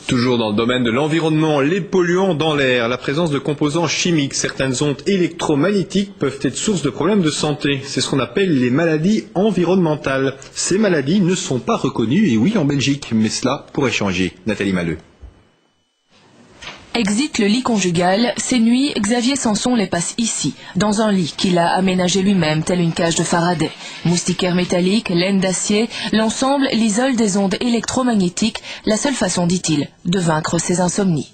Toujours dans le domaine de l'environnement, les polluants dans l'air, la présence de composants chimiques, certaines ondes électromagnétiques peuvent être source de problèmes de santé. C'est ce qu'on appelle les maladies environnementales. Ces maladies ne sont pas reconnues, et oui en Belgique, mais cela pourrait changer. Nathalie Maleux. Exit le lit conjugal, ces nuits, Xavier Sanson les passe ici, dans un lit qu'il a aménagé lui-même, tel une cage de Faraday. Moustiquaire métallique, laine d'acier, l'ensemble l'isole des ondes électromagnétiques, la seule façon, dit-il, de vaincre ses insomnies.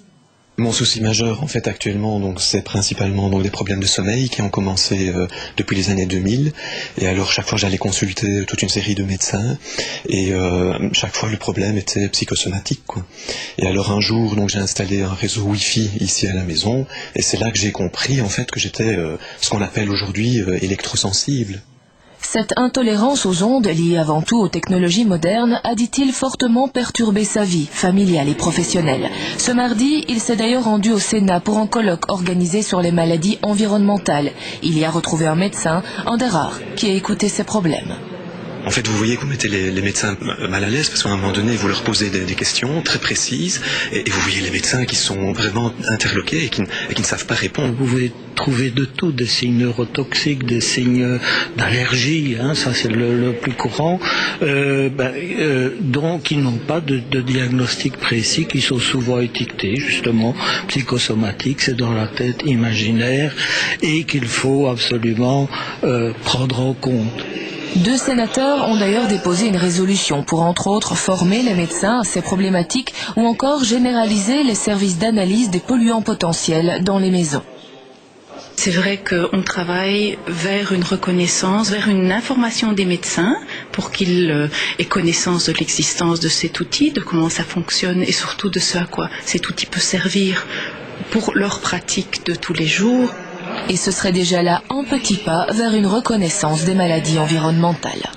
Mon souci majeur, en fait, actuellement, donc, c'est principalement des problèmes de sommeil qui ont commencé depuis les années 2000. Et alors, chaque fois, j'allais consulter toute une série de médecins. Et chaque fois, le problème était psychosomatique, quoi. Et alors, un jour, donc, j'ai installé un réseau Wi-Fi ici à la maison. Et c'est là que j'ai compris, en fait, que j'étais ce qu'on appelle aujourd'hui électrosensible. Cette intolérance aux ondes, liée avant tout aux technologies modernes, a, dit-il, fortement perturbé sa vie, familiale et professionnelle. Ce mardi, il s'est d'ailleurs rendu au Sénat pour un colloque organisé sur les maladies environnementales. Il y a retrouvé un médecin, un des rares, qui a écouté ses problèmes. En fait, vous voyez que vous mettez les médecins mal à l'aise parce qu'à un moment donné, vous leur posez des questions très précises et vous voyez les médecins qui sont vraiment interloqués et qui ne savent pas répondre. Vous pouvez trouver de tout, des signes neurotoxiques, des signes d'allergie, ça c'est le plus courant, donc ils n'ont pas de diagnostic précis, qui sont souvent étiquetés, justement, psychosomatiques, c'est dans la tête imaginaire et qu'il faut absolument prendre en compte. 2 sénateurs ont d'ailleurs déposé une résolution pour, entre autres, former les médecins à ces problématiques ou encore généraliser les services d'analyse des polluants potentiels dans les maisons. C'est vrai qu'on travaille vers une reconnaissance, vers une information des médecins pour qu'ils aient connaissance de l'existence de cet outil, de comment ça fonctionne et surtout de ce à quoi cet outil peut servir pour leur pratique de tous les jours. Et ce serait déjà là un petit pas vers une reconnaissance des maladies environnementales.